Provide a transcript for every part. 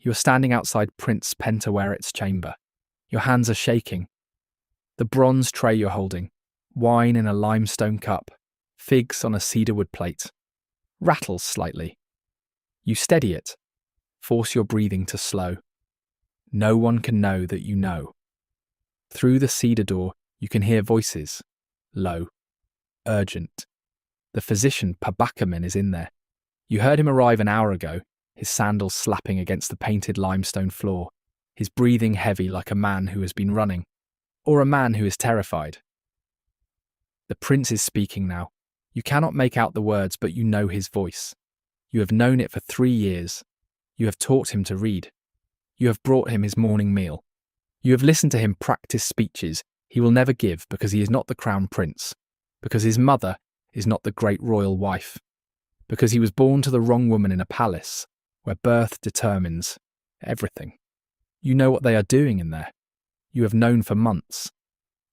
You are standing outside Prince Pentaweret's chamber. Your hands are shaking. The bronze tray you're holding, wine in a limestone cup, figs on a cedarwood plate, rattles slightly. You steady it, force your breathing to slow. No one can know that you know. Through the cedar door, you can hear voices, low, urgent. The physician Pabakkamen is in there. You heard him arrive an hour ago, his sandals slapping against the painted limestone floor, his breathing heavy like a man who has been running, or a man who is terrified. The prince is speaking now. You cannot make out the words, but you know his voice. You have known it for 3 years. You have taught him to read. You have brought him his morning meal. You have listened to him practice speeches he will never give because he is not the crown prince, because his mother is not the great royal wife, because he was born to the wrong woman in a palace where birth determines everything. You know what they are doing in there. You have known for months,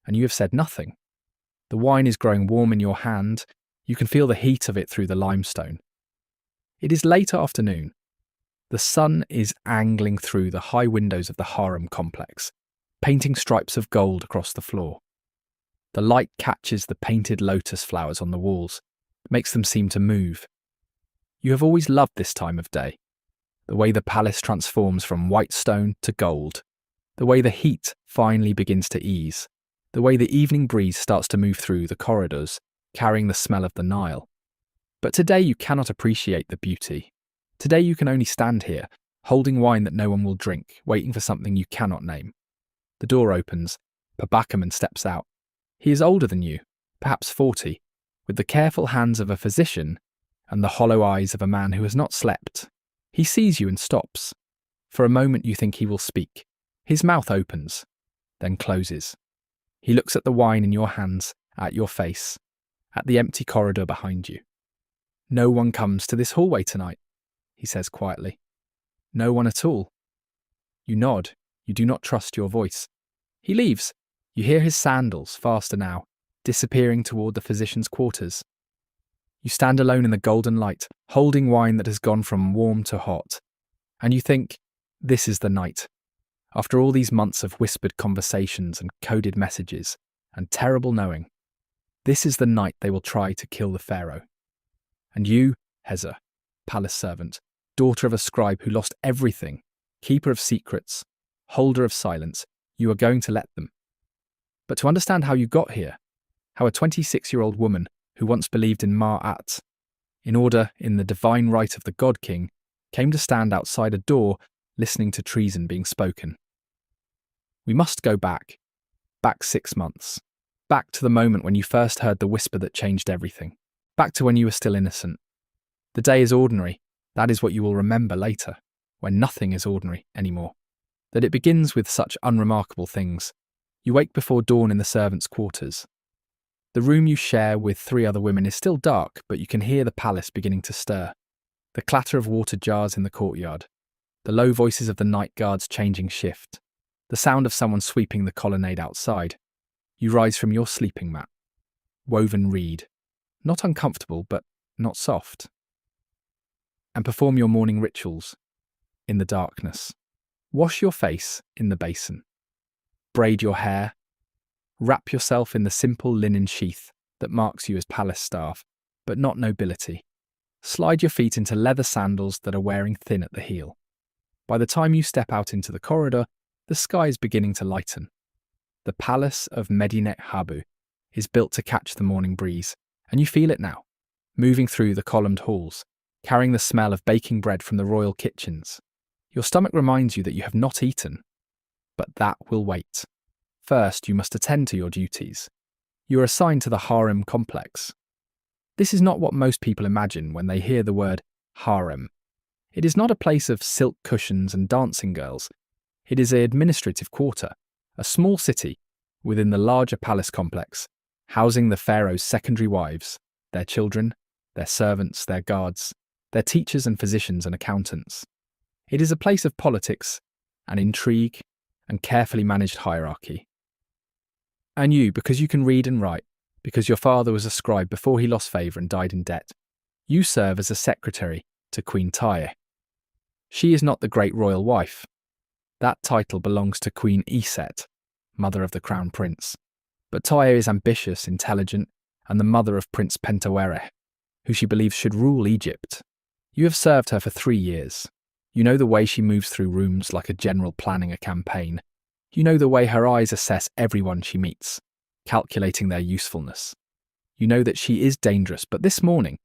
and you have said nothing. The wine is growing warm in your hand. You can feel the heat of it through the limestone. It is late afternoon. The sun is angling through the high windows of the harem complex, painting stripes of gold across the floor. The light catches the painted lotus flowers on the walls, makes them seem to move. You have always loved this time of day, the way the palace transforms from white stone to gold, the way the heat finally begins to ease, the way the evening breeze starts to move through the corridors, carrying the smell of the Nile. But today you cannot appreciate the beauty. Today you can only stand here, holding wine that no one will drink, waiting for something you cannot name. The door opens. Pabakkamen steps out. He is older than you, perhaps 40, with the careful hands of a physician and the hollow eyes of a man who has not slept. He sees you and stops. For a moment you think he will speak. His mouth opens, then closes. He looks at the wine in your hands, at your face, at the empty corridor behind you. No one comes to this hallway tonight, he says quietly. No one at all. You nod. You do not trust your voice. He leaves. You hear his sandals, faster now, disappearing toward the physician's quarters. You stand alone in the golden light, holding wine that has gone from warm to hot. And you think, this is the night. After all these months of whispered conversations and coded messages, and terrible knowing, this is the night they will try to kill the pharaoh. And you, Hesyre, palace servant, daughter of a scribe who lost everything, keeper of secrets, holder of silence, you are going to let them. But to understand how you got here, how a 26-year-old woman who once believed in Ma'at, in order, in the divine right of the God King, came to stand outside a door listening to treason being spoken. We must go back 6 months, back to the moment when you first heard the whisper that changed everything, back to when you were still innocent. The day is ordinary, that is what you will remember later, when nothing is ordinary anymore. That it begins with such unremarkable things. You wake before dawn in the servants' quarters. The room you share with 3 other women is still dark, but you can hear the palace beginning to stir. The clatter of water jars in the courtyard, the low voices of the night guards changing shift, the sound of someone sweeping the colonnade outside. You rise from your sleeping mat. Woven reed, not uncomfortable, but not soft. And perform your morning rituals in the darkness. Wash your face in the basin. Braid your hair. Wrap yourself in the simple linen sheath that marks you as palace staff, but not nobility. Slide your feet into leather sandals that are wearing thin at the heel. By the time you step out into the corridor, the sky is beginning to lighten. The palace of Medinet Habu is built to catch the morning breeze, and you feel it now, moving through the columned halls, carrying the smell of baking bread from the royal kitchens. Your stomach reminds you that you have not eaten, but that will wait. First, you must attend to your duties. You are assigned to the harem complex. This is not what most people imagine when they hear the word harem. It is not a place of silk cushions and dancing girls. It is an administrative quarter, a small city within the larger palace complex, housing the pharaoh's secondary wives, their children, their servants, their guards, their teachers and physicians and accountants. It is a place of politics and intrigue and carefully managed hierarchy. And you, because you can read and write, because your father was a scribe before he lost favour and died in debt, you serve as a secretary to Queen Tiye. She is not the great royal wife. That title belongs to Queen Iset, mother of the crown prince. But Tiye is ambitious, intelligent, and the mother of Prince Pentaweret, who she believes should rule Egypt. You have served her for 3 years. You know the way she moves through rooms like a general planning a campaign. You know the way her eyes assess everyone she meets, calculating their usefulness. You know that she is dangerous, but this morning,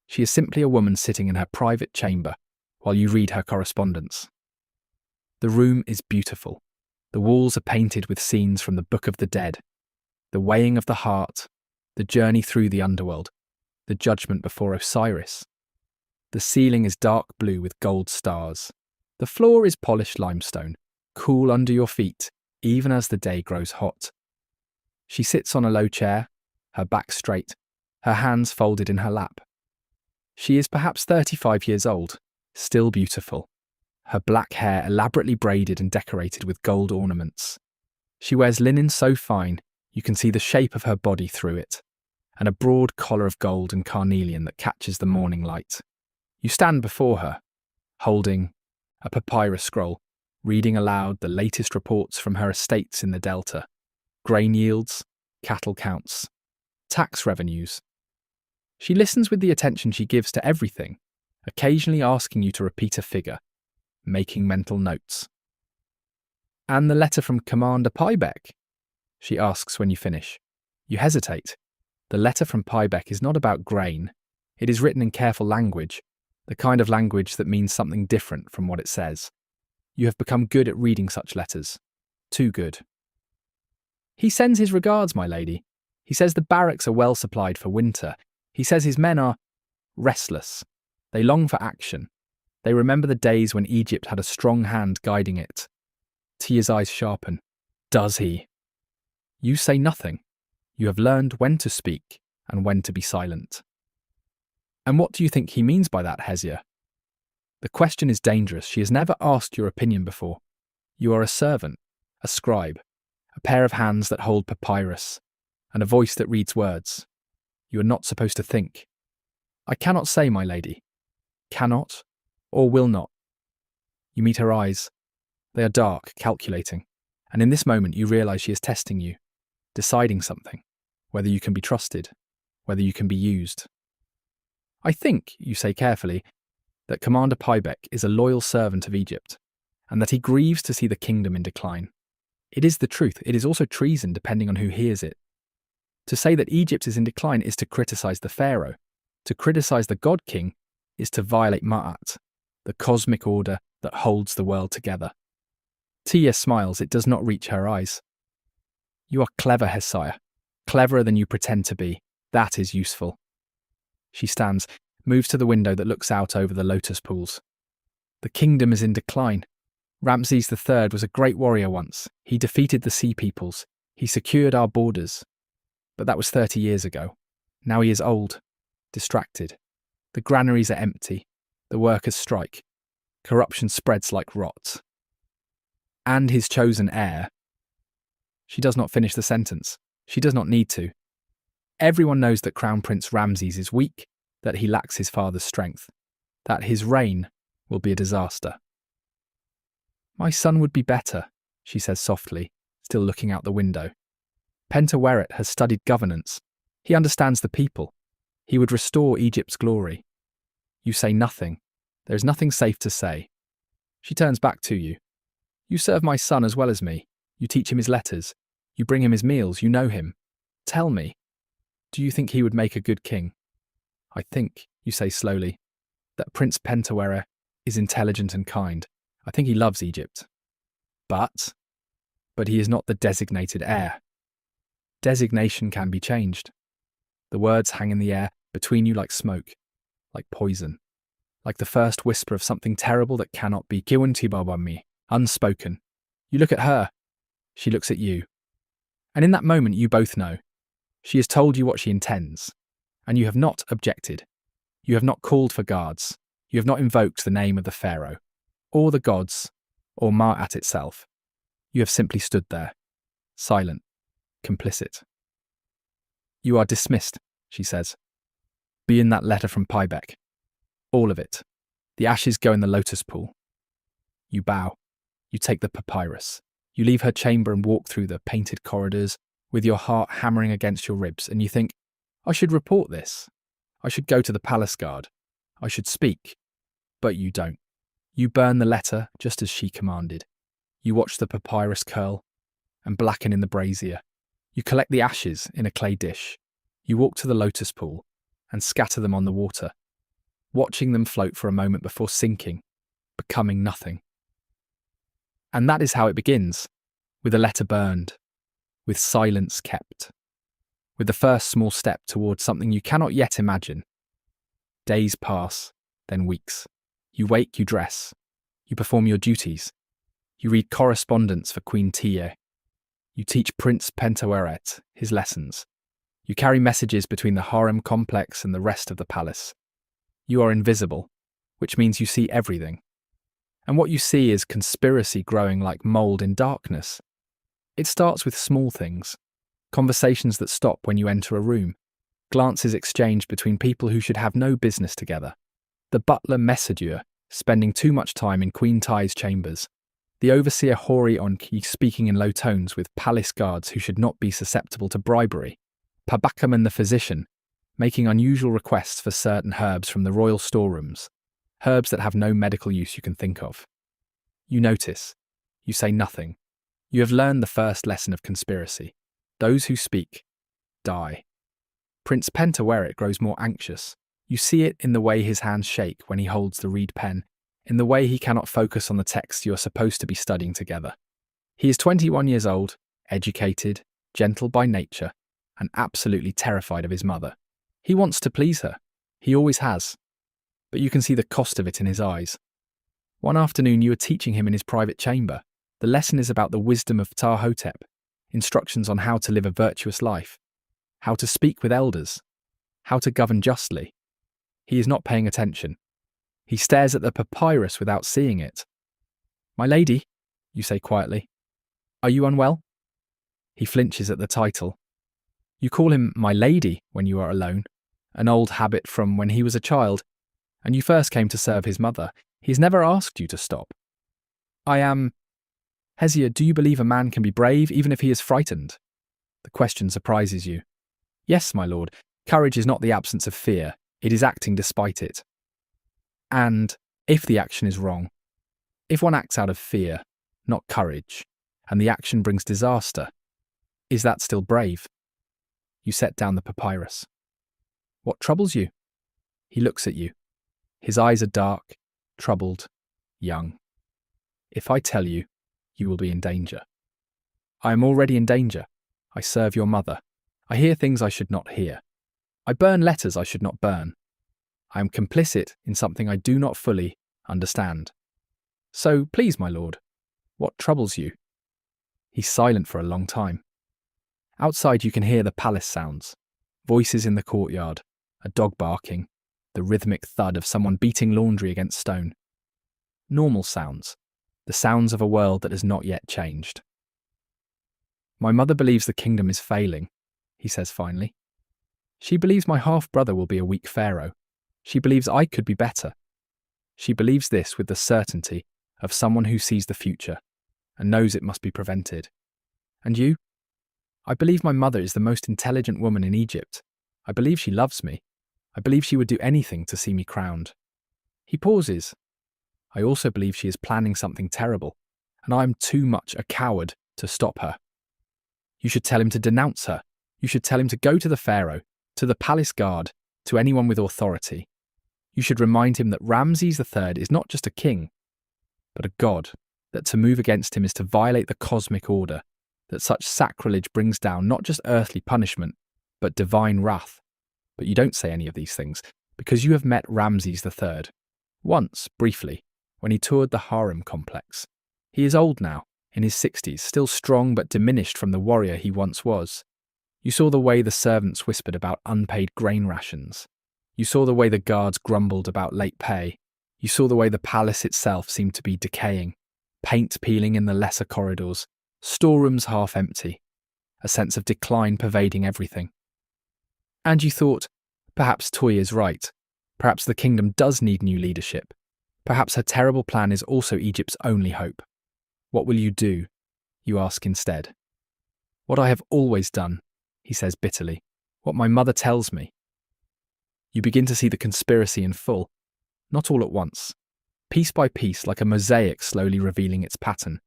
she is simply a woman sitting in her private chamber while you read her correspondence. The room is beautiful. The walls are painted with scenes from the Book of the Dead, the weighing of the heart, the journey through the underworld, the judgment before Osiris. The ceiling is dark blue with gold stars. The floor is polished limestone, cool under your feet, even as the day grows hot. She sits on a low chair, her back straight, her hands folded in her lap. She is perhaps 35 years old, still beautiful, her black hair elaborately braided and decorated with gold ornaments. She wears linen so fine you can see the shape of her body through it, and a broad collar of gold and carnelian that catches the morning light. You stand before her, holding a papyrus scroll, reading aloud the latest reports from her estates in the Delta, grain yields, cattle counts, tax revenues. She listens with the attention she gives to everything, occasionally asking you to repeat a figure, making mental notes. "And the letter from Commander Paibek?" she asks when you finish. You hesitate. The letter from Paibek is not about grain. It is written in careful language, the kind of language that means something different from what it says. You have become good at reading such letters. Too good. "He sends his regards, my lady. He says the barracks are well supplied for winter. He says his men are restless. They long for action. They remember the days when Egypt had a strong hand guiding it." Tiye's eyes sharpen. Does he? You say nothing. You have learned when to speak and when to be silent. "And what do you think he means by that, Hesyre?" The question is dangerous. She has never asked your opinion before. You are a servant, a scribe, a pair of hands that hold papyrus, and a voice that reads words. You are not supposed to think. "I cannot say, my lady." Cannot, or will not. You meet her eyes. They are dark, calculating, and in this moment you realise she is testing you, deciding something, whether you can be trusted, whether you can be used. "I think," you say carefully, "that Commander Paibek is a loyal servant of Egypt, and that he grieves to see the kingdom in decline. It is the truth. It is also treason, depending on who hears it. To say that Egypt is in decline is to criticise the Pharaoh. To criticise the God King is to violate Ma'at, the cosmic order that holds the world together." Tiye smiles. It does not reach her eyes. "You are clever, Hesyre. Cleverer than you pretend to be. That is useful." She stands, moves to the window that looks out over the lotus pools. "The kingdom is in decline. Ramses III was a great warrior once. He defeated the sea peoples. He secured our borders. But that was 30 years ago. Now he is old, distracted. The granaries are empty. The workers strike. Corruption spreads like rot. And his chosen heir." She does not finish the sentence. She does not need to. Everyone knows that Crown Prince Ramses is weak, that he lacks his father's strength, that his reign will be a disaster. "My son would be better," she says softly, still looking out the window. "Pentaweret has studied governance. He understands the people. He would restore Egypt's glory." You say nothing. There is nothing safe to say. She turns back to you. "You serve my son as well as me. You teach him his letters. You bring him his meals. You know him. Tell me, do you think he would make a good king?" "I think," you say slowly, "that Prince Pentaweret is intelligent and kind. I think he loves Egypt. But he is not the designated heir. Designation can be changed." The words hang in the air between you like smoke, like poison, like the first whisper of something terrible that cannot be Kiwuntibabami, unspoken. You look at her. She looks at you. And in that moment you both know. She has told you what she intends, and you have not objected. You have not called for guards. You have not invoked the name of the Pharaoh, or the gods, or Ma'at itself. You have simply stood there, silent, complicit. "You are dismissed," she says. "Be in that letter from Paibek. All of it. The ashes go in the lotus pool. You bow. You take the papyrus. You leave her chamber and walk through the painted corridors with your heart hammering against your ribs, and you think, I should report this. I should go to the palace guard. I should speak. But you don't. You burn the letter just as she commanded. You watch the papyrus curl and blacken in the brazier. You collect the ashes in a clay dish. You walk to the lotus pool and scatter them on the water, watching them float for a moment before sinking, becoming nothing. And that is how it begins, with a letter burned, with silence kept, with the first small step towards something you cannot yet imagine. Days pass, then weeks. You wake, you dress, you perform your duties. You read correspondence for Queen Tiye. You teach Prince Pentaweret his lessons. You carry messages between the harem complex and the rest of the palace. You are invisible, which means you see everything. And what you see is conspiracy growing like mold in darkness. It starts with small things, conversations that stop when you enter a room, glances exchanged between people who should have no business together. The butler Mesedure spending too much time in Queen Tiye's chambers. The overseer Hori speaking in low tones with palace guards who should not be susceptible to bribery. Pabakkamen the physician making unusual requests for certain herbs from the royal storerooms, herbs that have no medical use you can think of. You notice. You say nothing. You have learned the first lesson of conspiracy. Those who speak die. Prince Pentaweret grows more anxious. You see it in the way his hands shake when he holds the reed pen, in the way he cannot focus on the text you are supposed to be studying together. He is 21 years old, educated, gentle by nature, and absolutely terrified of his mother. He wants to please her. He always has. But you can see the cost of it in his eyes. One afternoon you are teaching him in his private chamber. The lesson is about the wisdom of Ptah-hotep, instructions on how to live a virtuous life, how to speak with elders, how to govern justly. He is not paying attention. He stares at the papyrus without seeing it. My lady, you say quietly, are you unwell? He flinches at the title. You call him my lady when you are alone, an old habit from when he was a child, and you first came to serve his mother. He's never asked you to stop. I am... Hesyre, do you believe a man can be brave even if he is frightened? The question surprises you. Yes, my lord, courage is not the absence of fear, it is acting despite it. And if the action is wrong, if one acts out of fear, not courage, and the action brings disaster, is that still brave? You set down the papyrus. What troubles you? He looks at you. His eyes are dark, troubled, young. If I tell you, you will be in danger. I am already in danger. I serve your mother. I hear things I should not hear. I burn letters I should not burn. I am complicit in something I do not fully understand. So, please, my lord, what troubles you? He's silent for a long time. Outside you can hear the palace sounds, voices in the courtyard, a dog barking, the rhythmic thud of someone beating laundry against stone. Normal sounds, the sounds of a world that has not yet changed. My mother believes the kingdom is failing, he says finally. She believes my half-brother will be a weak pharaoh. She believes I could be better. She believes this with the certainty of someone who sees the future and knows it must be prevented. And you? I believe my mother is the most intelligent woman in Egypt. I believe she loves me. I believe she would do anything to see me crowned. He pauses. I also believe she is planning something terrible, and I am too much a coward to stop her. You should tell him to denounce her. You should tell him to go to the pharaoh, to the palace guard, to anyone with authority. You should remind him that Ramses III is not just a king, but a god, that to move against him is to violate the cosmic order, that such sacrilege brings down not just earthly punishment, but divine wrath. But you don't say any of these things, because you have met Ramses III. Once, briefly, when he toured the harem complex. He is old now, in his 60s, still strong but diminished from the warrior he once was. You saw the way the servants whispered about unpaid grain rations. You saw the way the guards grumbled about late pay. You saw the way the palace itself seemed to be decaying, paint peeling in the lesser corridors, storerooms half empty, a sense of decline pervading everything. And you thought, perhaps Tiye is right. Perhaps the kingdom does need new leadership. Perhaps her terrible plan is also Egypt's only hope. What will you do? You ask instead. What I have always done, he says bitterly. What my mother tells me. You begin to see the conspiracy in full, not all at once. Piece by piece, like a mosaic slowly revealing its pattern.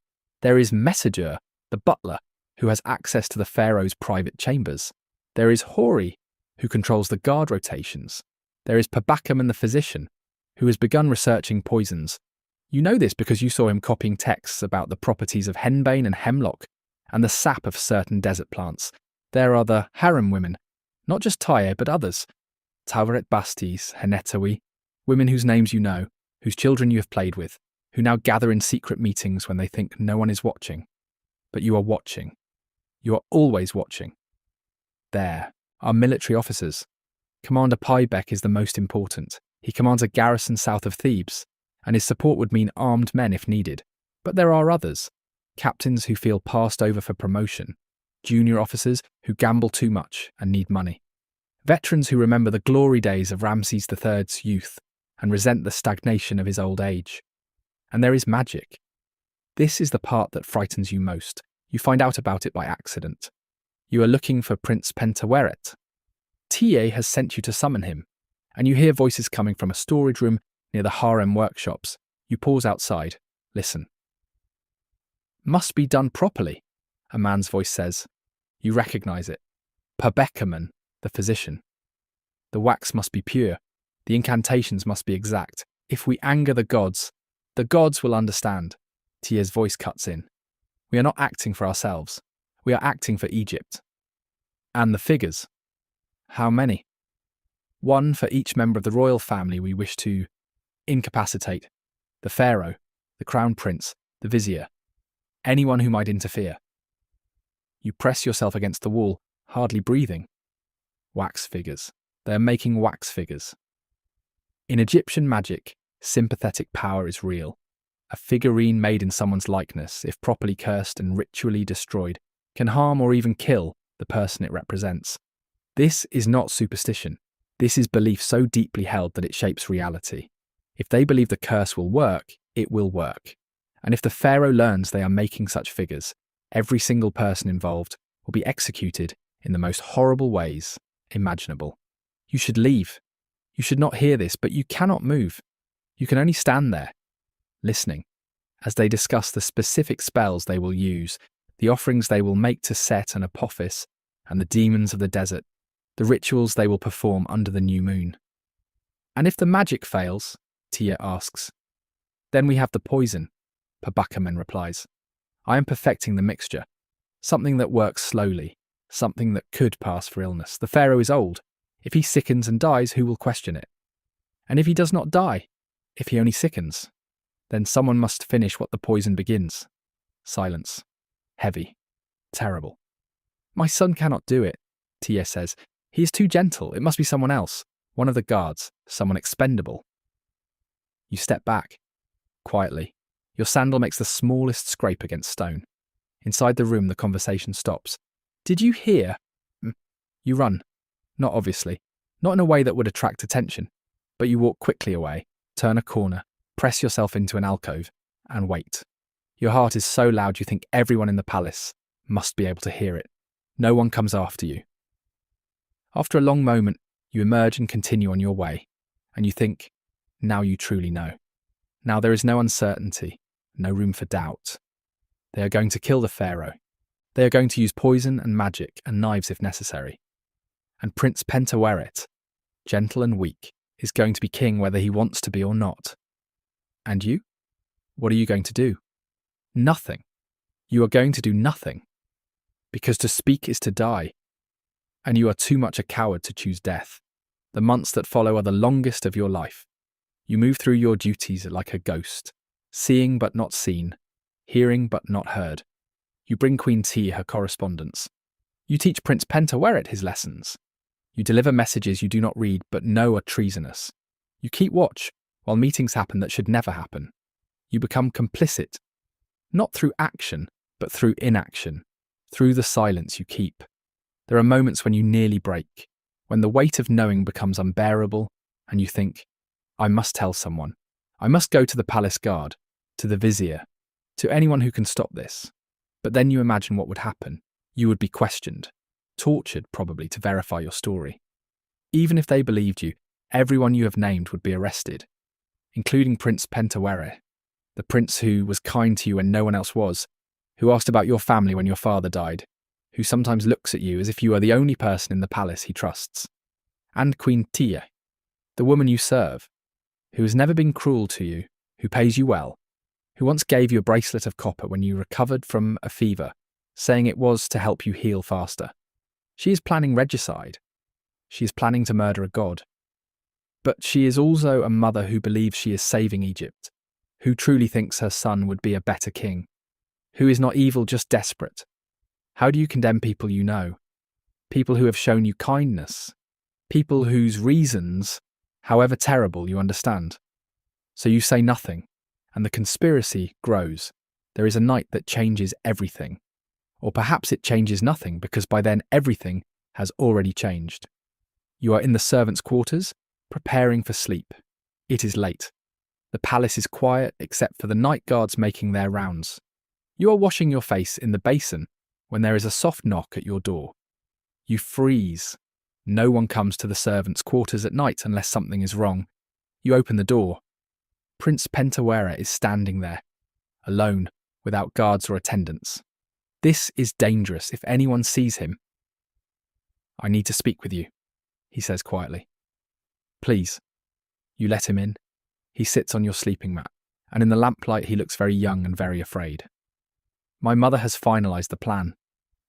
There is Mesedure, the butler, who has access to the pharaoh's private chambers. There is Hori, who controls the guard rotations. There is Pabakkamen the physician, who has begun researching poisons. You know this because you saw him copying texts about the properties of henbane and hemlock, and the sap of certain desert plants. There are the harem women, not just Tiye, but others. Taweret Bastis, Henetawi, women whose names you know, whose children you have played with, who now gather in secret meetings when they think no one is watching. But you are watching. You are always watching. There are military officers. Commander Paibek is the most important. He commands a garrison south of Thebes, and his support would mean armed men if needed. But there are others. Captains who feel passed over for promotion. Junior officers who gamble too much and need money. Veterans who remember the glory days of Ramses III's youth and resent the stagnation of his old age. And there is magic. This is the part that frightens you most. You find out about it by accident. You are looking for Prince Pentaweret. Tiye has sent you to summon him, and you hear voices coming from a storage room near the harem workshops. You pause outside. Listen. Must be done properly, a man's voice says. You recognize it. Pabakkamen, the physician. The wax must be pure. The incantations must be exact. If we anger the gods will understand. Tiye's voice cuts in. We are not acting for ourselves. We are acting for Egypt. And the figures. How many? One for each member of the royal family we wish to incapacitate. The pharaoh, the crown prince, the vizier. Anyone who might interfere. You press yourself against the wall, hardly breathing. Wax figures. They are making wax figures. In Egyptian magic, sympathetic power is real. A figurine made in someone's likeness, if properly cursed and ritually destroyed, can harm or even kill the person it represents. This is not superstition. This is belief so deeply held that it shapes reality. If they believe the curse will work, it will work. And if the pharaoh learns they are making such figures, every single person involved will be executed in the most horrible ways imaginable. You should leave. You should not hear this, but you cannot move. You can only stand there, listening, as they discuss the specific spells they will use, the offerings they will make to Set and Apophis, and the demons of the desert, the rituals they will perform under the new moon. And if the magic fails, Tiye asks, then we have the poison, Pabakkamen replies. I am perfecting the mixture, something that works slowly, something that could pass for illness. The pharaoh is old. If he sickens and dies, who will question it? And if he does not die, if he only sickens, then someone must finish what the poison begins. Silence. Heavy. Terrible. My son cannot do it, Tiye says. He is too gentle. It must be someone else. One of the guards. Someone expendable. You step back. Quietly. Your sandal makes the smallest scrape against stone. Inside the room, the conversation stops. Did you hear? You run. Not obviously. Not in a way that would attract attention. But you walk quickly away, turn a corner, press yourself into an alcove, and wait. Your heart is so loud you think everyone in the palace must be able to hear it. No one comes after you. After a long moment, you emerge and continue on your way, and you think, now you truly know. Now there is no uncertainty, no room for doubt. They are going to kill the pharaoh. They are going to use poison and magic and knives if necessary. And Prince Pentaweret, gentle and weak, is going to be king whether he wants to be or not. And you? What are you going to do? Nothing. You are going to do nothing. Because to speak is to die. And you are too much a coward to choose death. The months that follow are the longest of your life. You move through your duties like a ghost, seeing but not seen, hearing but not heard. You bring Queen Tiye her correspondence. You teach Prince Pentaweret his lessons. You deliver messages you do not read but know are treasonous. You keep watch while meetings happen that should never happen. You become complicit, not through action, but through inaction, through the silence you keep. There are moments when you nearly break, when the weight of knowing becomes unbearable, and you think, I must tell someone. I must go to the palace guard, to the vizier, to anyone who can stop this. But then you imagine what would happen. You would be questioned, tortured probably to verify your story. Even if they believed you, everyone you have named would be arrested, including Prince Pentaweret, the prince who was kind to you when no one else was, who asked about your family when your father died, who sometimes looks at you as if you are the only person in the palace he trusts, and Queen Tiye, the woman you serve, who has never been cruel to you, who pays you well, who once gave you a bracelet of copper when you recovered from a fever, saying it was to help you heal faster. She is planning regicide. She is planning to murder a god. But she is also a mother who believes she is saving Egypt, who truly thinks her son would be a better king, who is not evil, just desperate. How do you condemn people you know? People who have shown you kindness, people whose reasons, however terrible, you understand. So you say nothing, and the conspiracy grows. There is a night that changes everything. Or perhaps it changes nothing, because by then everything has already changed. You are in the servants' quarters, preparing for sleep. It is late. The palace is quiet except for the night guards making their rounds. You are washing your face in the basin when there is a soft knock at your door. You freeze. No one comes to the servants' quarters at night unless something is wrong. You open the door. Prince Pentaweret is standing there, alone, without guards or attendants. This is dangerous if anyone sees him. I need to speak with you, he says quietly. Please. You let him in. He sits on your sleeping mat, and in the lamplight he looks very young and very afraid. My mother has finalized the plan,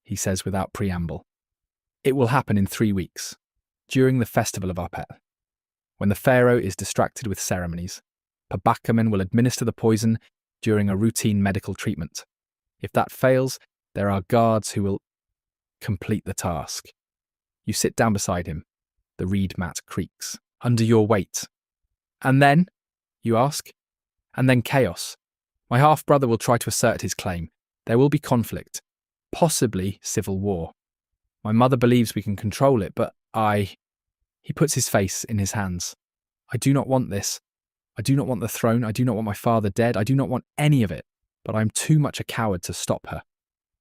he says without preamble. It will happen in 3 weeks, during the festival of Opet. When the pharaoh is distracted with ceremonies, Pabakkamen will administer the poison during a routine medical treatment. If that fails, there are guards who will complete the task. You sit down beside him. The reed mat creaks under your weight. And then, you ask? And then chaos. My half-brother will try to assert his claim. There will be conflict, possibly civil war. My mother believes we can control it, but He puts his face in his hands. I do not want this. I do not want the throne. I do not want my father dead. I do not want any of it, but I am too much a coward to stop her.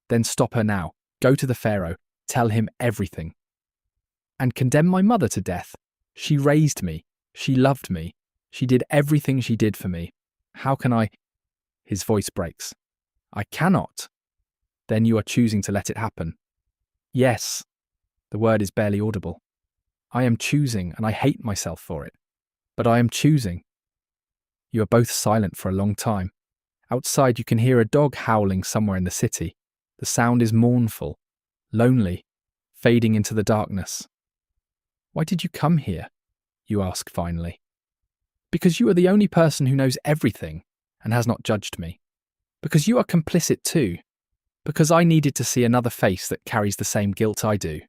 Then stop her now. Go to the pharaoh. Tell him everything. And condemn my mother to death. She raised me. She loved me. She did everything she did for me. How can I? His voice breaks. I cannot. Then you are choosing to let it happen. Yes. The word is barely audible. I am choosing, and I hate myself for it. But I am choosing. You are both silent for a long time. Outside you can hear a dog howling somewhere in the city. The sound is mournful, lonely, fading into the darkness. Why did you come here? You ask finally. Because you are the only person who knows everything and has not judged me. Because you are complicit too. Because I needed to see another face that carries the same guilt I do.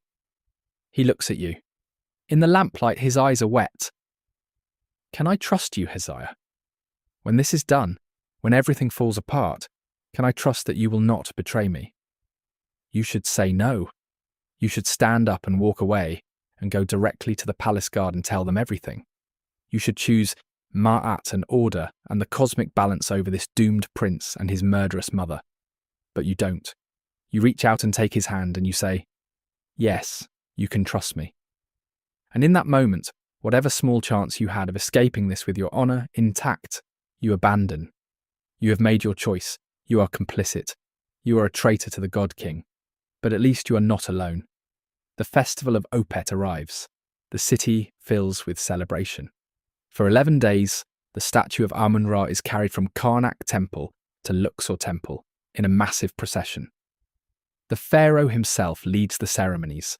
He looks at you. In the lamplight his eyes are wet. Can I trust you, Hesyre? When this is done, when everything falls apart, can I trust that you will not betray me? You should say no. You should stand up and walk away and go directly to the palace guard and tell them everything. You should choose Ma'at and order and the cosmic balance over this doomed prince and his murderous mother. But you don't. You reach out and take his hand and you say, yes, you can trust me. And in that moment, whatever small chance you had of escaping this with your honour intact, you abandon. You have made your choice. You are complicit. You are a traitor to the God King. But at least you are not alone. The festival of Opet arrives. The city fills with celebration. For 11 days, the statue of Amun-Ra is carried from Karnak Temple to Luxor Temple in a massive procession. The pharaoh himself leads the ceremonies.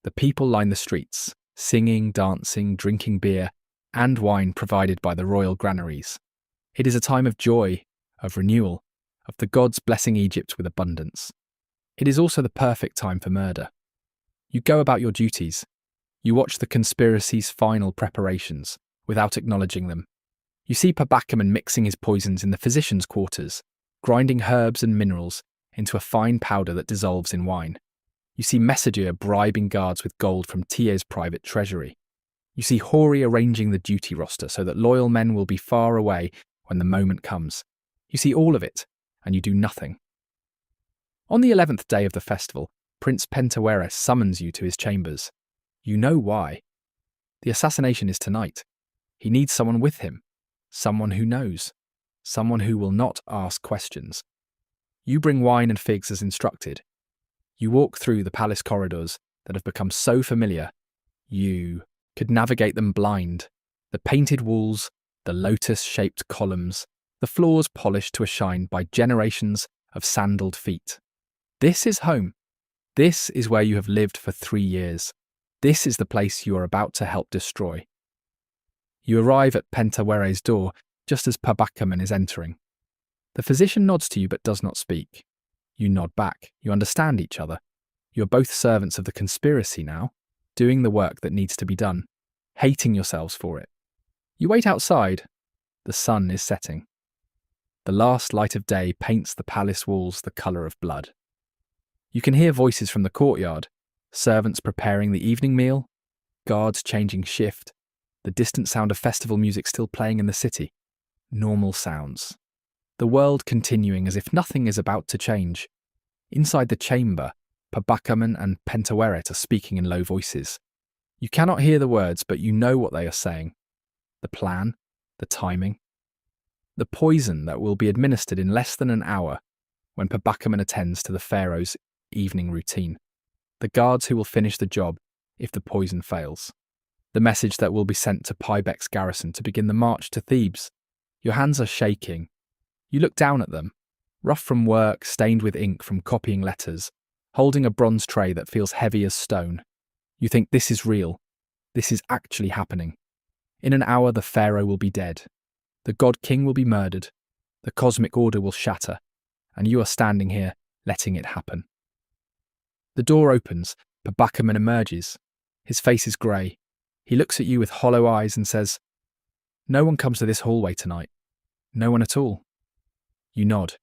The people line the streets, singing, dancing, drinking beer, and wine provided by the royal granaries. It is a time of joy, of renewal, of the gods blessing Egypt with abundance. It is also the perfect time for murder. You go about your duties. You watch the conspiracy's final preparations without acknowledging them. You see Pabakkamen mixing his poisons in the physician's quarters, grinding herbs and minerals into a fine powder that dissolves in wine. You see Mesedure bribing guards with gold from Tiye's private treasury. You see Hori arranging the duty roster so that loyal men will be far away when the moment comes. You see all of it, and you do nothing. On the 11th day of the festival, Prince Pentaweret summons you to his chambers. You know why. The assassination is tonight. He needs someone with him, someone who knows, someone who will not ask questions. You bring wine and figs as instructed. You walk through the palace corridors that have become so familiar, you could navigate them blind. The painted walls, the lotus-shaped columns, the floors polished to a shine by generations of sandaled feet. This is home. This is where you have lived for 3 years. This is the place you are about to help destroy. You arrive at Pentaweret's door just as Pabakkamen is entering. The physician nods to you but does not speak. You nod back. You understand each other. You are both servants of the conspiracy now, doing the work that needs to be done, hating yourselves for it. You wait outside. The sun is setting. The last light of day paints the palace walls the colour of blood. You can hear voices from the courtyard, servants preparing the evening meal, guards changing shift, the distant sound of festival music still playing in the city. Normal sounds. The world continuing as if nothing is about to change. Inside the chamber, Pabakkamen and Pentaweret are speaking in low voices. You cannot hear the words, but you know what they are saying. The plan, the timing. The poison that will be administered in less than an hour when Pabakkamen attends to the Pharaoh's evening routine. The guards who will finish the job if the poison fails. The message that will be sent to Paibek's garrison to begin the march to Thebes. Your hands are shaking. You look down at them, rough from work, stained with ink from copying letters, holding a bronze tray that feels heavy as stone. You think this is real. This is actually happening. In an hour, the Pharaoh will be dead. The God King will be murdered. The cosmic order will shatter. And you are standing here, letting it happen. The door opens. Pabakkamen emerges. His face is grey. He looks at you with hollow eyes and says, "No one comes to this hallway tonight. No one at all." You nod.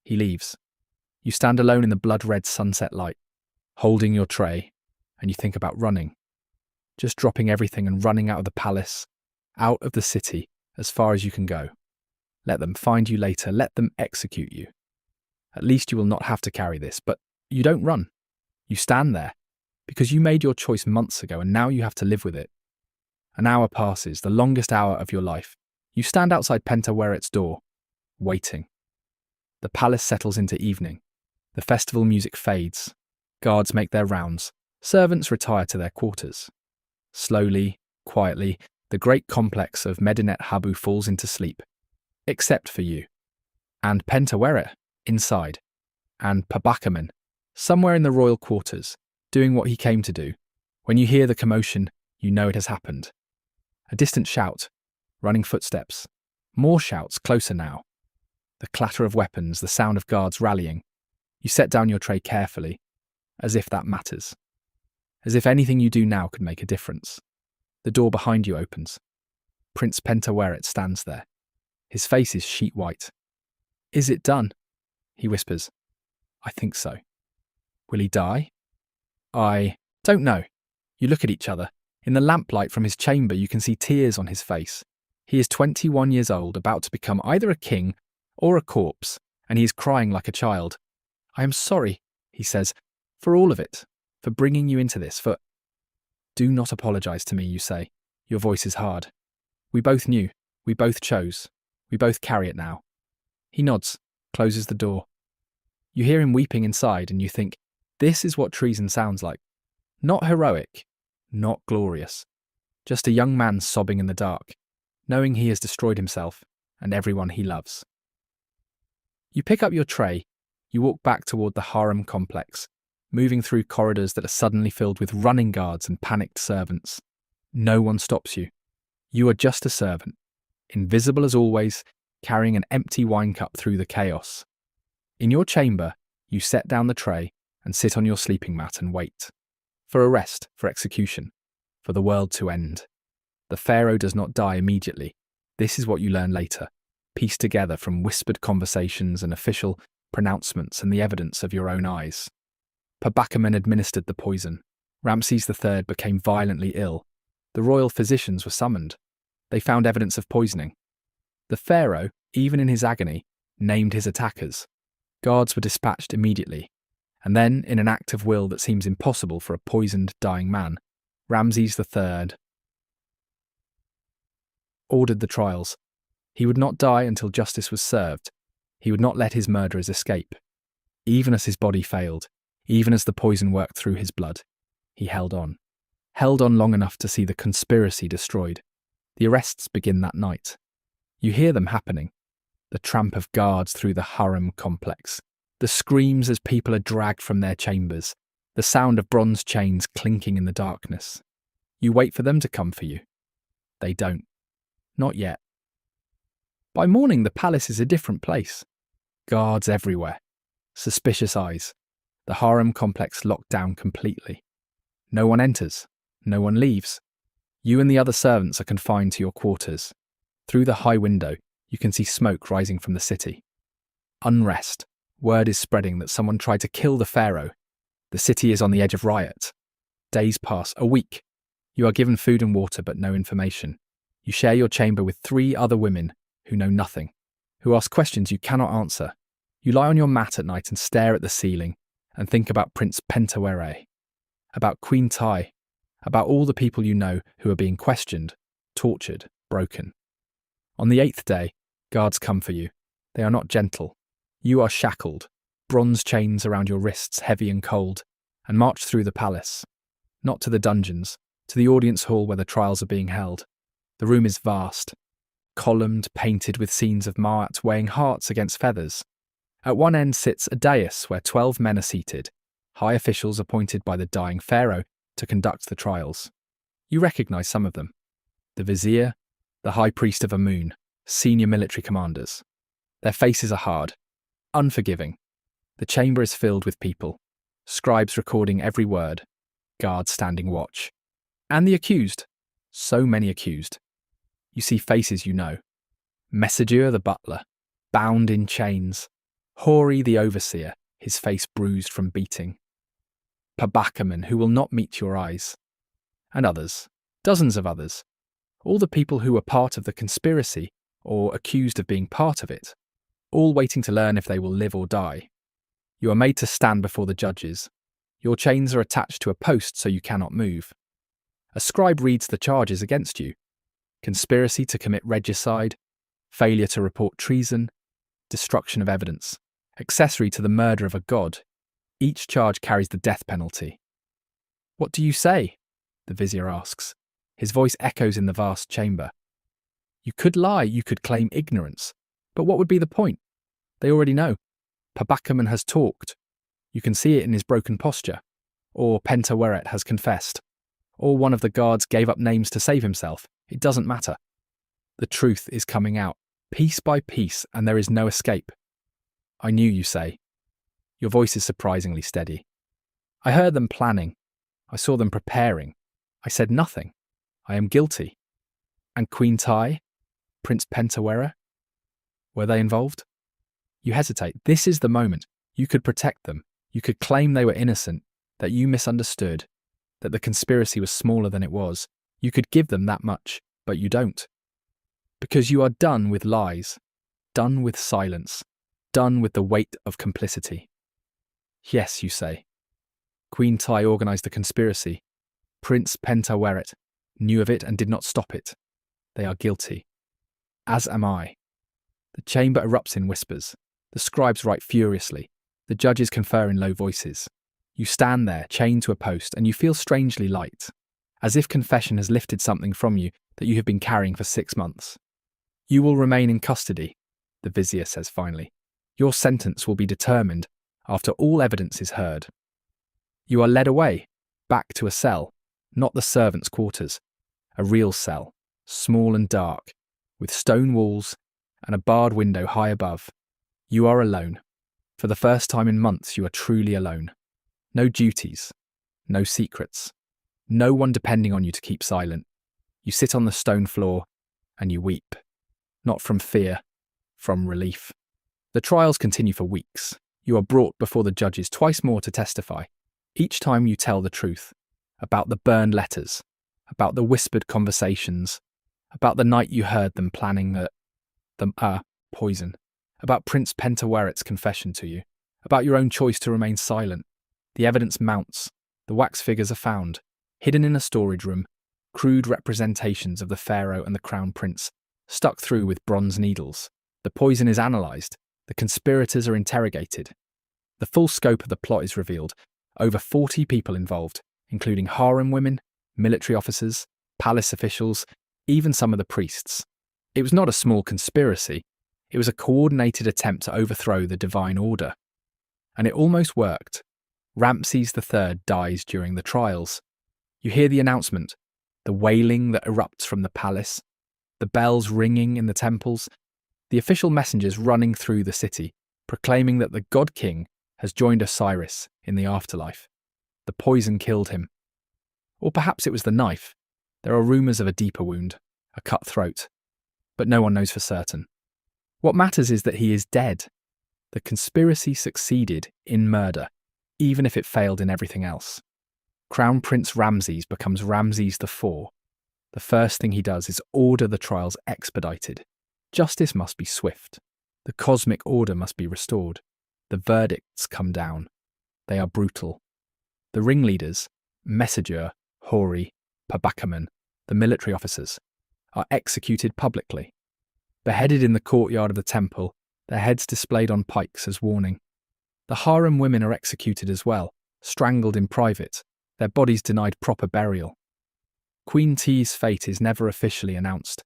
He leaves. You stand alone in the blood-red sunset light, holding your tray, and you think about running. Just dropping everything and running out of the palace, out of the city, as far as you can go. Let them find you later. Let them execute you. At least you will not have to carry this, but you don't run. You stand there, because you made your choice months ago and now you have to live with it. An hour passes, the longest hour of your life. You stand outside Pentaweret's door, waiting. The palace settles into evening. The festival music fades. Guards make their rounds. Servants retire to their quarters. Slowly, quietly, the great complex of Medinet Habu falls into sleep. Except for you. And Pentaweret, inside. And Pabakkamen, somewhere in the royal quarters, doing what he came to do. When you hear the commotion, you know it has happened. A distant shout, running footsteps. More shouts, closer now. The clatter of weapons, the sound of guards rallying. You set down your tray carefully, as if that matters. As if anything you do now could make a difference. The door behind you opens. Prince Pentaweret stands there. His face is sheet white. "Is it done?" he whispers. "I think so." "Will he die?" "I don't know." You look at each other. In the lamplight from his chamber, you can see tears on his face. He is 21 years old, about to become either a king or a corpse, and he is crying like a child. "I am sorry," he says, "for all of it, for bringing you into this, for—" "Do not apologise to me," you say. Your voice is hard. "We both knew. We both chose. We both carry it now." He nods, closes the door. You hear him weeping inside, and you think, this is what treason sounds like. Not heroic, not glorious. Just a young man sobbing in the dark, knowing he has destroyed himself and everyone he loves. You pick up your tray. You walk back toward the harem complex, moving through corridors that are suddenly filled with running guards and panicked servants. No one stops you. You are just a servant, invisible as always, carrying an empty wine cup through the chaos. In your chamber, you set down the tray and sit on your sleeping mat and wait. For arrest, for execution, for the world to end. The Pharaoh does not die immediately. This is what you learn later, pieced together from whispered conversations and official pronouncements and the evidence of your own eyes. Pabakkamen administered the poison. Ramses III became violently ill. The royal physicians were summoned. They found evidence of poisoning. The pharaoh, even in his agony, named his attackers. Guards were dispatched immediately, and then, in an act of will that seems impossible for a poisoned, dying man, Ramses III ordered the trials. He would not die until justice was served. He would not let his murderers escape. Even as his body failed, even as the poison worked through his blood, he held on long enough to see the conspiracy destroyed. The arrests begin that night. You hear them happening. The tramp of guards through the Harem complex, the screams as people are dragged from their chambers, the sound of bronze chains clinking in the darkness. You wait for them to come for you. They don't. Not yet. By morning, the palace is a different place. Guards everywhere. Suspicious eyes. The harem complex locked down completely. No one enters. No one leaves. You and the other servants are confined to your quarters. Through the high window, you can see smoke rising from the city. Unrest. Word is spreading that someone tried to kill the pharaoh. The city is on the edge of riot. Days pass, a week. You are given food and water but no information. You share your chamber with 3 other women who know nothing, who ask questions you cannot answer. You lie on your mat at night and stare at the ceiling and think about Prince Pentaweret, about Queen Tiye, about all the people you know who are being questioned, tortured, broken. On the 8th day, guards come for you. They are not gentle. You are shackled, bronze chains around your wrists heavy and cold, and marched through the palace. Not to the dungeons, to the audience hall where the trials are being held. The room is vast, columned, painted with scenes of Ma'at weighing hearts against feathers. At one end sits a dais where 12 men are seated, high officials appointed by the dying pharaoh to conduct the trials. You recognise some of them. The vizier, the high priest of Amun, senior military commanders. Their faces are hard, unforgiving. The chamber is filled with people, scribes recording every word, guards standing watch. And the accused. So many accused. You see faces you know. Mesedure the butler, bound in chains. Hori the overseer, his face bruised from beating. Pabakkamen, who will not meet your eyes. And others, dozens of others. All the people who were part of the conspiracy, or accused of being part of it. All waiting to learn if they will live or die. You are made to stand before the judges. Your chains are attached to a post so you cannot move. A scribe reads the charges against you. Conspiracy to commit regicide, failure to report treason, destruction of evidence, accessory to the murder of a god. Each charge carries the death penalty. What do you say? The vizier asks. His voice echoes in the vast chamber. You could lie, you could claim ignorance. But what would be the point? They already know. Pabakkamen has talked. You can see it in his broken posture. Or Pentaweret has confessed. Or one of the guards gave up names to save himself. It doesn't matter. The truth is coming out, piece by piece, and there is no escape. I knew, you say. Your voice is surprisingly steady. I heard them planning. I saw them preparing. I said nothing. I am guilty. And Queen Tiye? Prince Pentaweret? Were they involved? You hesitate. This is the moment. You could protect them. You could claim they were innocent, that you misunderstood, that the conspiracy was smaller than it was. You could give them that much, but you don't. Because you are done with lies, done with silence, done with the weight of complicity. Yes, you say. Queen Tiye organised the conspiracy. Prince Pentaweret knew of it and did not stop it. They are guilty. As am I. The chamber erupts in whispers. The scribes write furiously. The judges confer in low voices. You stand there, chained to a post, and you feel strangely light, as if confession has lifted something from you that you have been carrying for 6 months. You will remain in custody, the vizier says finally. Your sentence will be determined after all evidence is heard. You are led away, back to a cell, not the servants' quarters, a real cell, small and dark, with stone walls and a barred window high above. You are alone. For the first time in months, you are truly alone. No duties, no secrets, no one depending on you to keep silent. You sit on the stone floor and you weep, not from fear, from relief. The trials continue for weeks. You are brought before the judges twice more to testify. Each time you tell the truth, about the burned letters, about the whispered conversations, about the night you heard them planning that. The poison. About Prince Pentaweret's confession to you. About your own choice to remain silent. The evidence mounts. The wax figures are found. Hidden in a storage room. Crude representations of the pharaoh and the crown prince. Stuck through with bronze needles. The poison is analysed. The conspirators are interrogated. The full scope of the plot is revealed. Over 40 people involved, including harem women, military officers, palace officials, even some of the priests. It was not a small conspiracy. It was a coordinated attempt to overthrow the divine order. And it almost worked. Ramses III dies during the trials. You hear the announcement, the wailing that erupts from the palace, the bells ringing in the temples, the official messengers running through the city, proclaiming that the God King has joined Osiris in the afterlife. The poison killed him. Or perhaps it was the knife. There are rumours of a deeper wound, a cut throat. But no one knows for certain. What matters is that he is dead. The conspiracy succeeded in murder, even if it failed in everything else. Crown Prince Ramses becomes Ramses IV. The first thing he does is order the trials expedited. Justice must be swift. The cosmic order must be restored. The verdicts come down. They are brutal. The ringleaders, Mesedure, Hori, Pabakkamen, the military officers, are executed publicly. Beheaded in the courtyard of the temple, their heads displayed on pikes as warning. The harem women are executed as well, strangled in private, their bodies denied proper burial. Queen Tiye's fate is never officially announced,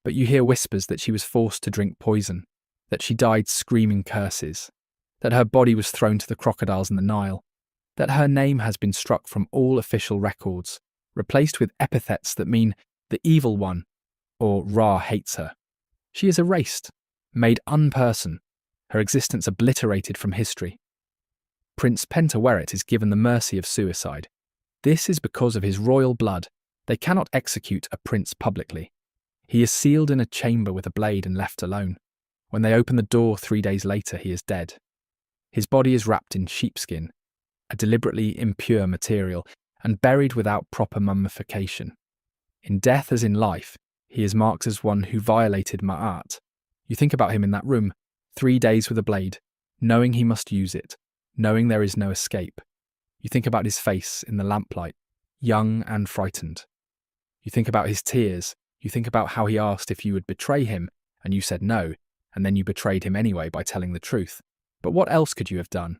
but you hear whispers that she was forced to drink poison, that she died screaming curses, that her body was thrown to the crocodiles in the Nile, that her name has been struck from all official records, replaced with epithets that mean the evil one, or Ra hates her. She is erased, made unperson, her existence obliterated from history. Prince Pentaweret is given the mercy of suicide. This is because of his royal blood. They cannot execute a prince publicly. He is sealed in a chamber with a blade and left alone. When they open the door 3 days later, he is dead. His body is wrapped in sheepskin, a deliberately impure material, and buried without proper mummification. In death as in life, he is marked as one who violated Ma'at. You think about him in that room, 3 days with a blade, knowing he must use it, knowing there is no escape. You think about his face in the lamplight, young and frightened. You think about his tears. You think about how he asked if you would betray him, and you said no, and then you betrayed him anyway by telling the truth. But what else could you have done?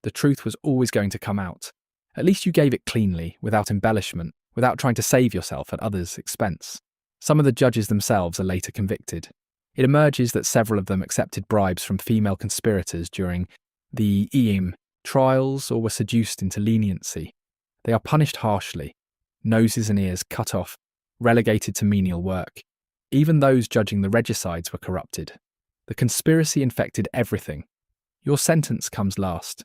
The truth was always going to come out. At least you gave it cleanly, without embellishment, without trying to save yourself at others' expense. Some of the judges themselves are later convicted. It emerges that several of them accepted bribes from female conspirators during the trials or were seduced into leniency. They are punished harshly, noses and ears cut off, relegated to menial work. Even those judging the regicides were corrupted. The conspiracy infected everything. Your sentence comes last.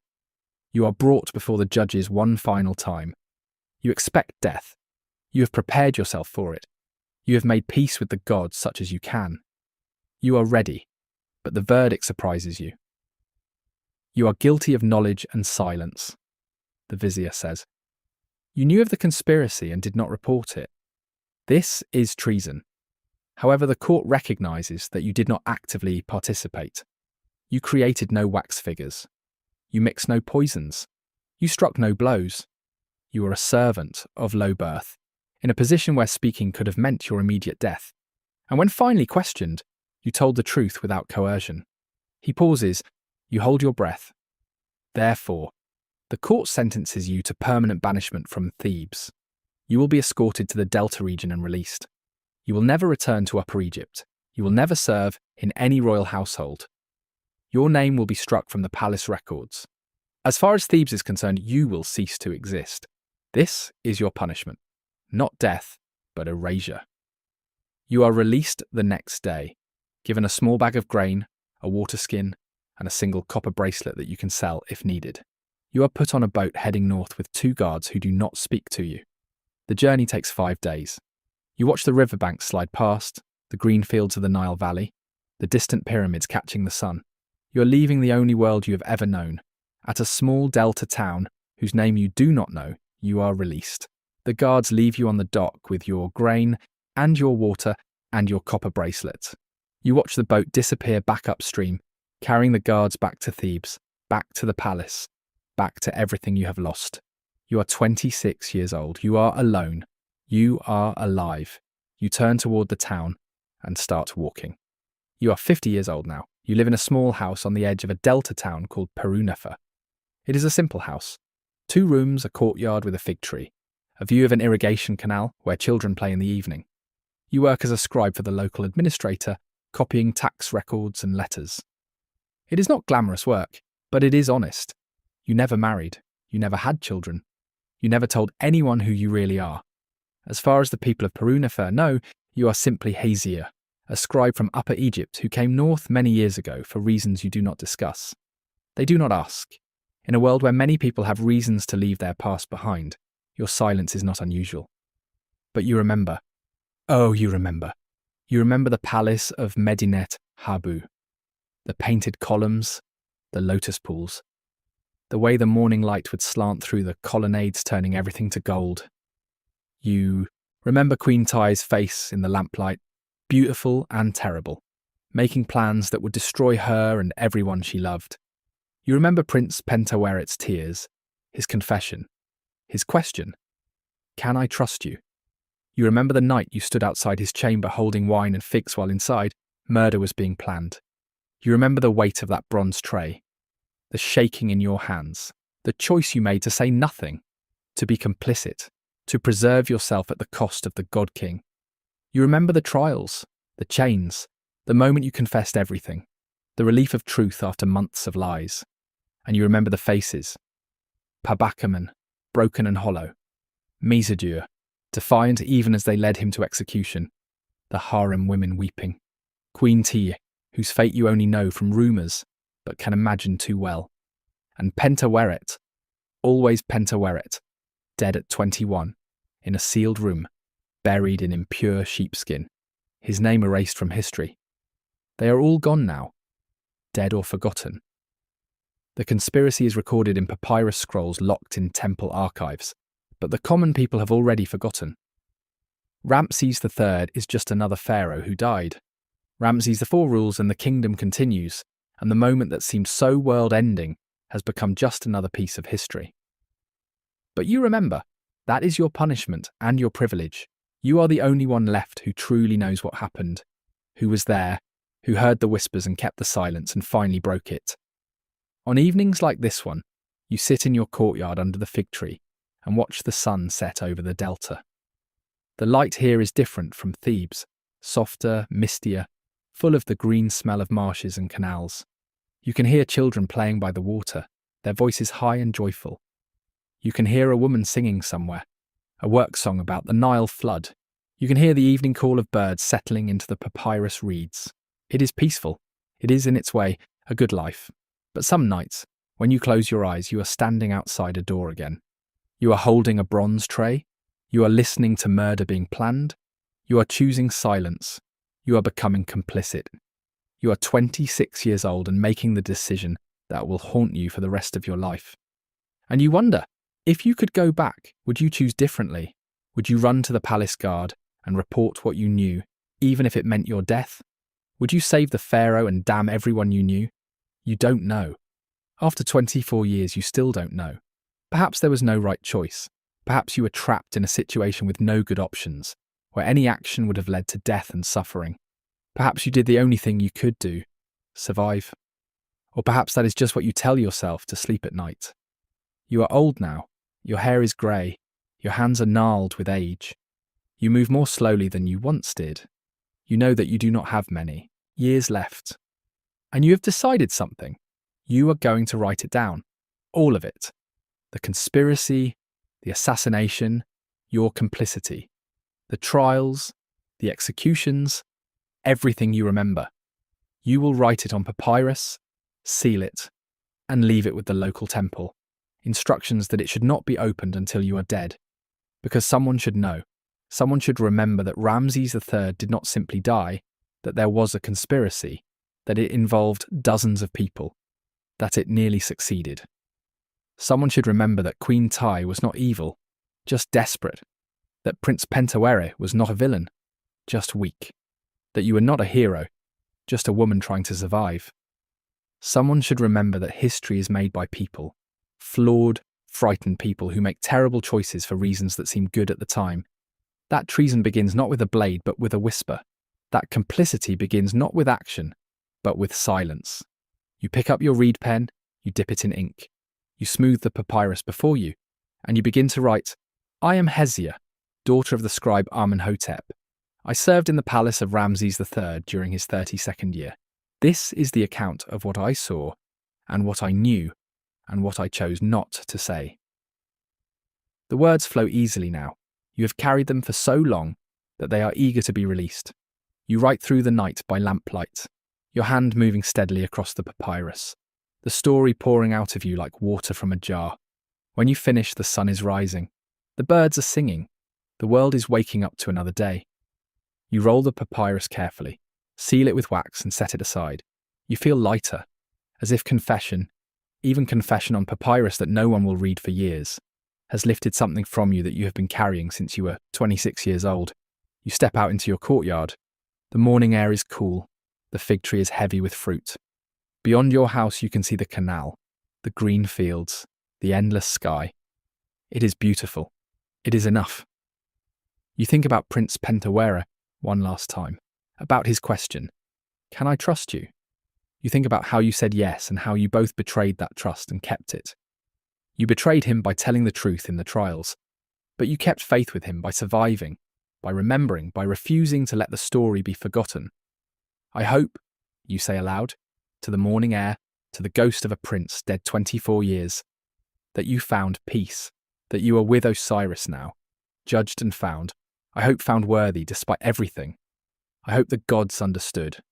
You are brought before the judges one final time. You expect death. You have prepared yourself for it. You have made peace with the gods such as you can. You are ready, but the verdict surprises you. You are guilty of knowledge and silence, the vizier says. You knew of the conspiracy and did not report it. This is treason. However, the court recognizes that you did not actively participate. You created no wax figures. You mixed no poisons. You struck no blows. You were a servant of low birth, in a position where speaking could have meant your immediate death. And when finally questioned, you told the truth without coercion. He pauses. You hold your breath. Therefore, the court sentences you to permanent banishment from Thebes. You will be escorted to the Delta region and released. You will never return to Upper Egypt. You will never serve in any royal household. Your name will be struck from the palace records. As far as Thebes is concerned, you will cease to exist. This is your punishment. Not death, but erasure. You are released the next day, given a small bag of grain, a water skin, and a single copper bracelet that you can sell if needed. You are put on a boat heading north with 2 guards who do not speak to you. The journey takes 5 days. You watch the riverbanks slide past, the green fields of the Nile Valley, the distant pyramids catching the sun. You are leaving the only world you have ever known. At a small delta town, whose name you do not know, you are released. The guards leave you on the dock with your grain and your water and your copper bracelet. You watch the boat disappear back upstream, carrying the guards back to Thebes, back to the palace, back to everything you have lost. You are 26 years old. You are alone. You are alive. You turn toward the town and start walking. You are 50 years old now. You live in a small house on the edge of a delta town called Perunefer. It is a simple house. 2 rooms, a courtyard with a fig tree, a view of an irrigation canal where children play in the evening. You work as a scribe for the local administrator, copying tax records and letters. It is not glamorous work, but it is honest. You never married. You never had children. You never told anyone who you really are. As far as the people of Perunefer know, you are simply Hesyre, a scribe from Upper Egypt who came north many years ago for reasons you do not discuss. They do not ask. In a world where many people have reasons to leave their past behind, your silence is not unusual. But you remember. Oh, you remember. You remember the palace of Medinet Habu, the painted columns, the lotus pools, the way the morning light would slant through the colonnades, turning everything to gold. You remember Queen Tiye's face in the lamplight, beautiful and terrible, making plans that would destroy her and everyone she loved. You remember Prince Pentaweret's tears, his confession, his question, "Can I trust you?" You remember the night you stood outside his chamber holding wine and figs while inside, murder was being planned. You remember the weight of that bronze tray, the shaking in your hands, the choice you made to say nothing, to be complicit, to preserve yourself at the cost of the God King. You remember the trials, the chains, the moment you confessed everything, the relief of truth after months of lies. And you remember the faces. Pabakkamen, broken and hollow. Mesedure, defiant even as they led him to execution. The harem women weeping. Queen Tiye, whose fate you only know from rumours, but can imagine too well. And Pentaweret, always Pentaweret, dead at 21, in a sealed room, buried in impure sheepskin, his name erased from history. They are all gone now, dead or forgotten. The conspiracy is recorded in papyrus scrolls locked in temple archives, but the common people have already forgotten. Ramses III is just another pharaoh who died. Ramses IV rules and the kingdom continues, and the moment that seemed so world-ending has become just another piece of history. But you remember, that is your punishment and your privilege. You are the only one left who truly knows what happened, who was there, who heard the whispers and kept the silence and finally broke it. On evenings like this one, you sit in your courtyard under the fig tree and watch the sun set over the delta. The light here is different from Thebes, softer, mistier, full of the green smell of marshes and canals. You can hear children playing by the water, their voices high and joyful. You can hear a woman singing somewhere, a work song about the Nile flood. You can hear the evening call of birds settling into the papyrus reeds. It is peaceful. It is, in its way, a good life. But some nights, when you close your eyes, you are standing outside a door again. You are holding a bronze tray. You are listening to murder being planned. You are choosing silence. You are becoming complicit. You are 26 years old and making the decision that will haunt you for the rest of your life. And you wonder, if you could go back, would you choose differently? Would you run to the palace guard and report what you knew, even if it meant your death? Would you save the pharaoh and damn everyone you knew? You don't know. After 24 years, you still don't know. Perhaps there was no right choice. Perhaps you were trapped in a situation with no good options, where any action would have led to death and suffering. Perhaps you did the only thing you could do, survive. Or perhaps that is just what you tell yourself to sleep at night. You are old now. Your hair is grey. Your hands are gnarled with age. You move more slowly than you once did. You know that you do not have many years left. And you have decided something. You are going to write it down. All of it. The conspiracy, the assassination, your complicity, the trials, the executions, everything you remember. You will write it on papyrus, seal it, and leave it with the local temple. Instructions that it should not be opened until you are dead. Because someone should know. Someone should remember that Ramses III did not simply die, that there was a conspiracy, that it involved dozens of people, that it nearly succeeded. Someone should remember that Queen Tiye was not evil, just desperate, that Prince Pentaweret was not a villain, just weak, that you were not a hero, just a woman trying to survive. Someone should remember that history is made by people, flawed, frightened people who make terrible choices for reasons that seem good at the time. That treason begins not with a blade but with a whisper. That complicity begins not with action, but with silence. You pick up your reed pen, you dip it in ink. You smooth the papyrus before you, and you begin to write, "I am Hesyre, daughter of the scribe Amenhotep. I served in the palace of Ramses III during his 32nd year. This is the account of what I saw, and what I knew, and what I chose not to say." The words flow easily now. You have carried them for so long that they are eager to be released. You write through the night by lamplight, your hand moving steadily across the papyrus, the story pouring out of you like water from a jar. When you finish, the sun is rising. The birds are singing. The world is waking up to another day. You roll the papyrus carefully, seal it with wax and set it aside. You feel lighter, as if confession, even confession on papyrus that no one will read for years, has lifted something from you that you have been carrying since you were 26 years old. You step out into your courtyard. The morning air is cool. The fig tree is heavy with fruit. Beyond your house you can see the canal, the green fields, the endless sky. It is beautiful. It is enough. You think about Prince Pentaweret one last time, about his question, "Can I trust you?" You think about how you said yes and how you both betrayed that trust and kept it. You betrayed him by telling the truth in the trials, but you kept faith with him by surviving, by remembering, by refusing to let the story be forgotten. "I hope," you say aloud, to the morning air, to the ghost of a prince dead 24 years, "that you found peace, that you are with Osiris now, judged and found. I hope found worthy despite everything. I hope the gods understood.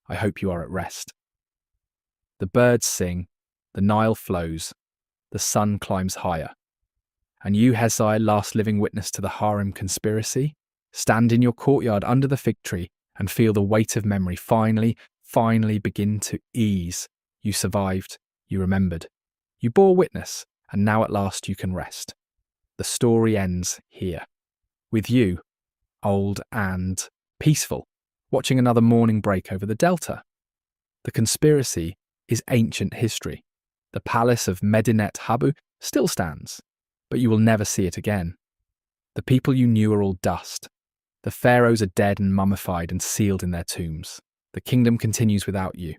I hope you are at rest." The birds sing, the Nile flows, the sun climbs higher. And you, Hesyre, last living witness to the Harem Conspiracy, stand in your courtyard under the fig tree and feel the weight of memory finally begin to ease. You survived, you remembered, you bore witness, and now at last you can rest. The story ends here, with you, old and peaceful, watching another morning break over the delta. The conspiracy is ancient history. The palace of Medinet Habu still stands, but you will never see it again. The people you knew are all dust. The pharaohs are dead and mummified and sealed in their tombs. The kingdom continues without you.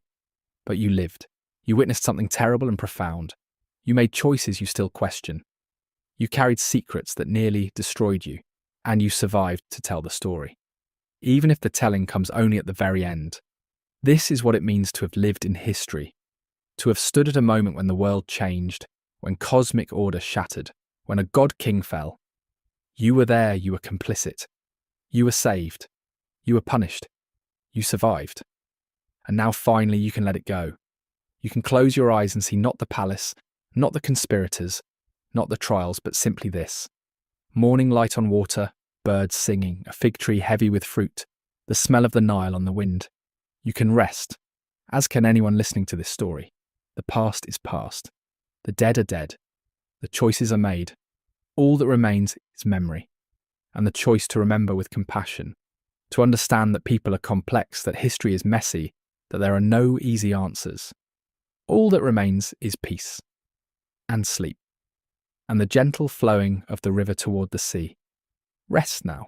But you lived. You witnessed something terrible and profound. You made choices you still question. You carried secrets that nearly destroyed you, and you survived to tell the story. Even if the telling comes only at the very end. This is what it means to have lived in history, to have stood at a moment when the world changed, when cosmic order shattered, when a god-king fell. You were there, you were complicit. You were saved. You were punished. You survived. And now finally you can let it go. You can close your eyes and see not the palace, not the conspirators, not the trials, but simply this. Morning light on water, birds singing, a fig tree heavy with fruit, the smell of the Nile on the wind. You can rest, as can anyone listening to this story. The past is past. The dead are dead. The choices are made. All that remains is memory, and the choice to remember with compassion, to understand that people are complex, that history is messy, that there are no easy answers. All that remains is peace, and sleep, and the gentle flowing of the river toward the sea. Rest now.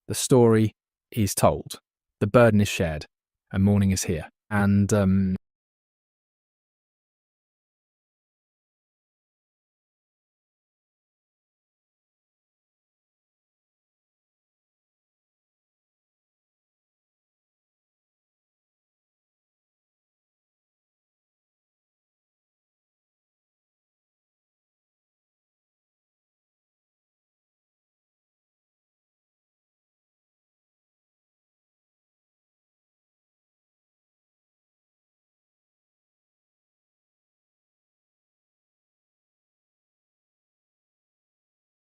The story is told. The burden is shared, and morning is here. And